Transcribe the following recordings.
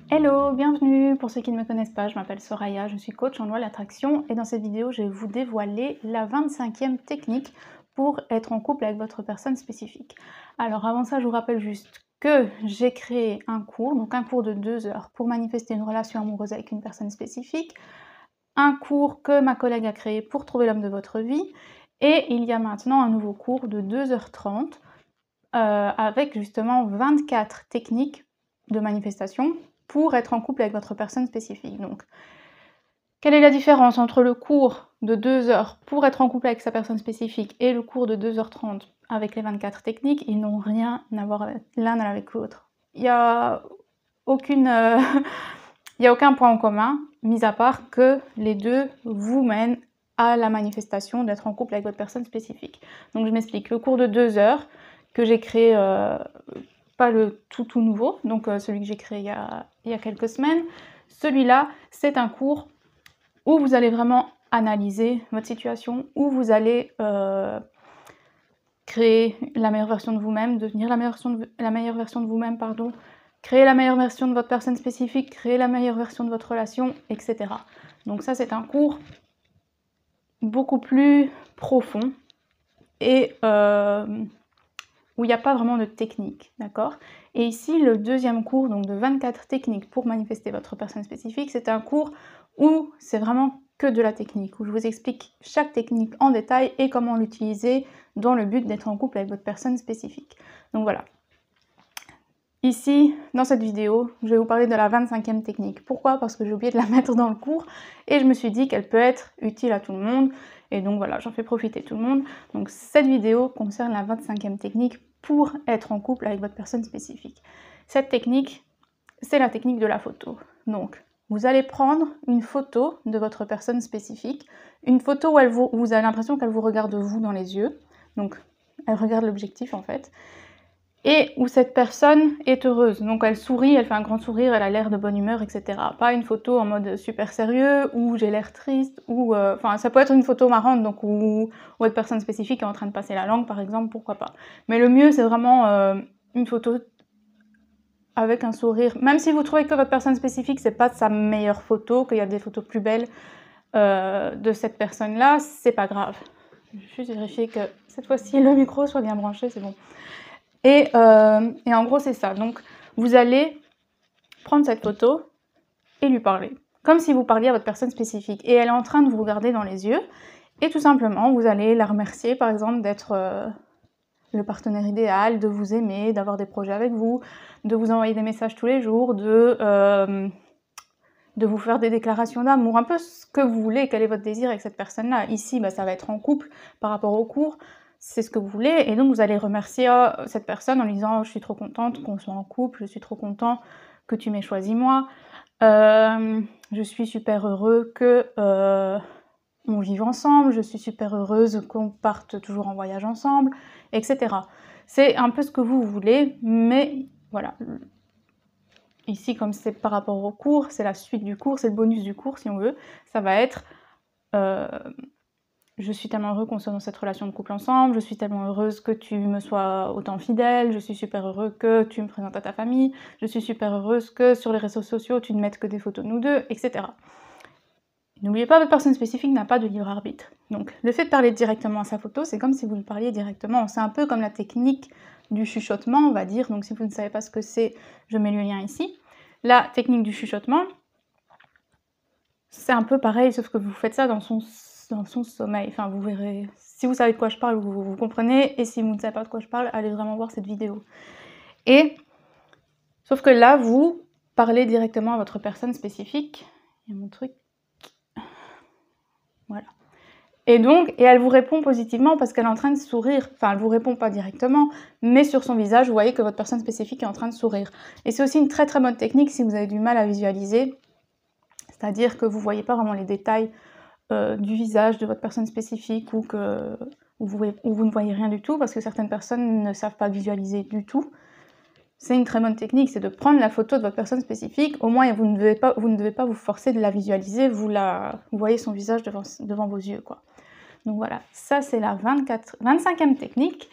Hello, bienvenue. Pour ceux qui ne me connaissent pas, je m'appelle Soraya, je suis coach en loi de l'attraction et dans cette vidéo, je vais vous dévoiler la 25e technique pour être en couple avec votre personne spécifique. Alors avant ça, je vous rappelle juste que j'ai créé un cours, donc un cours de 2 heures pour manifester une relation amoureuse avec une personne spécifique, un cours que ma collègue a créé pour trouver l'homme de votre vie et il y a maintenant un nouveau cours de 2h30 avec justement 24 techniques de manifestation pour être en couple avec votre personne spécifique. Donc, quelle est la différence entre le cours de 2 heures pour être en couple avec sa personne spécifique et le cours de 2h30 avec les 24 techniques? Ils n'ont rien à voir l'un avec l'autre. Il n'y a aucun point en commun, mis à part que les deux vous mènent à la manifestation d'être en couple avec votre personne spécifique. Donc je m'explique, le cours de 2 heures que j'ai créé, pas le tout nouveau, donc celui que j'ai créé il y a quelques semaines, celui-là c'est un cours où vous allez vraiment analyser votre situation, où vous allez créer la meilleure version de vous-même, devenir la meilleure version de vous-même, pardon, créer la meilleure version de votre personne spécifique, créer la meilleure version de votre relation, etc. Donc ça, c'est un cours beaucoup plus profond et où il n'y a pas vraiment de technique, d'accord? Et ici, le deuxième cours, donc de 24 techniques pour manifester votre personne spécifique, c'est un cours où c'est vraiment que de la technique, où je vous explique chaque technique en détail et comment l'utiliser dans le but d'être en couple avec votre personne spécifique. Donc voilà. Ici, dans cette vidéo, je vais vous parler de la 25e technique. Pourquoi? Parce que j'ai oublié de la mettre dans le cours et je me suis dit qu'elle peut être utile à tout le monde. Et donc voilà, j'en fais profiter tout le monde. Donc cette vidéo concerne la 25e technique pour être en couple avec votre personne spécifique. Cette technique, c'est la technique de la photo. Donc, vous allez prendre une photo de votre personne spécifique, une photo où vous avez l'impression qu'elle vous regarde vous dans les yeux. Donc, elle regarde l'objectif en fait. Et où cette personne est heureuse. Donc elle sourit, elle fait un grand sourire, elle a l'air de bonne humeur, etc. Pas une photo en mode super sérieux, où j'ai l'air triste, ou... Enfin, ça peut être une photo marrante, donc où votre personne spécifique est en train de passer la langue, par exemple, pourquoi pas. Mais le mieux, c'est vraiment une photo avec un sourire. Même si vous trouvez que votre personne spécifique, c'est pas sa meilleure photo, qu'il y a des photos plus belles de cette personne-là, c'est pas grave. Je vais juste vérifier que cette fois-ci, le micro soit bien branché, c'est bon. Et en gros, c'est ça. Donc, vous allez prendre cette photo et lui parler. Comme si vous parliez à votre personne spécifique. Et elle est en train de vous regarder dans les yeux. Et tout simplement, vous allez la remercier, par exemple, d'être le partenaire idéal, de vous aimer, d'avoir des projets avec vous, de vous envoyer des messages tous les jours, de vous faire des déclarations d'amour, un peu ce que vous voulez, quel est votre désir avec cette personne-là. Ici, ça va être en couple par rapport au cours. C'est ce que vous voulez, et donc vous allez remercier cette personne en lui disant « Je suis trop contente qu'on soit en couple, je suis trop content que tu m'aies choisi moi, je suis super heureux que on vive ensemble, je suis super heureuse qu'on parte toujours en voyage ensemble, etc. » C'est un peu ce que vous voulez, mais voilà. Ici, comme c'est par rapport au cours, c'est la suite du cours, c'est le bonus du cours si on veut, ça va être je suis tellement heureux qu'on soit dans cette relation de couple ensemble, je suis tellement heureuse que tu me sois autant fidèle, je suis super heureux que tu me présentes à ta famille, je suis super heureuse que sur les réseaux sociaux tu ne mettes que des photos de nous deux, etc. N'oubliez pas, votre personne spécifique n'a pas de libre arbitre. Donc le fait de parler directement à sa photo, c'est comme si vous lui parliez directement. C'est un peu comme la technique du chuchotement, on va dire. Donc si vous ne savez pas ce que c'est, je mets le lien ici. La technique du chuchotement, c'est un peu pareil, sauf que vous faites ça dans son sommeil. Enfin, vous verrez. Si vous savez de quoi je parle, vous comprenez. Et si vous ne savez pas de quoi je parle, allez vraiment voir cette vidéo. Sauf que là, vous parlez directement à votre personne spécifique. Il y a mon truc. Voilà. Et elle vous répond positivement parce qu'elle est en train de sourire. Enfin, elle vous répond pas directement, mais sur son visage, vous voyez que votre personne spécifique est en train de sourire. Et c'est aussi une très très bonne technique si vous avez du mal à visualiser. C'est-à-dire que vous ne voyez pas vraiment les détails du visage de votre personne spécifique ou vous ne voyez rien du tout, parce que certaines personnes ne savent pas visualiser du tout. C'est une très bonne technique, c'est de prendre la photo de votre personne spécifique, au moins vous ne devez pas vous forcer de la visualiser, vous voyez son visage devant vos yeux, quoi. Donc voilà, ça c'est la 25e technique.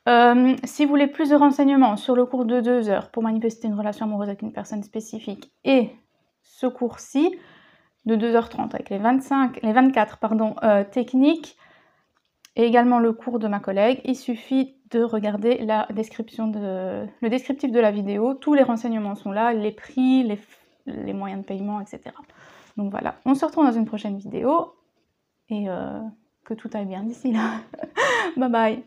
Si vous voulez plus de renseignements sur le cours de 2 heures pour manifester une relation amoureuse avec une personne spécifique et ce cours-ci de 2h30 avec les 24 techniques et également le cours de ma collègue, il suffit de regarder le descriptif de la vidéo. Tous les renseignements sont là, les prix, les moyens de paiement, etc. Donc voilà, on se retrouve dans une prochaine vidéo et que tout aille bien d'ici là. Bye bye.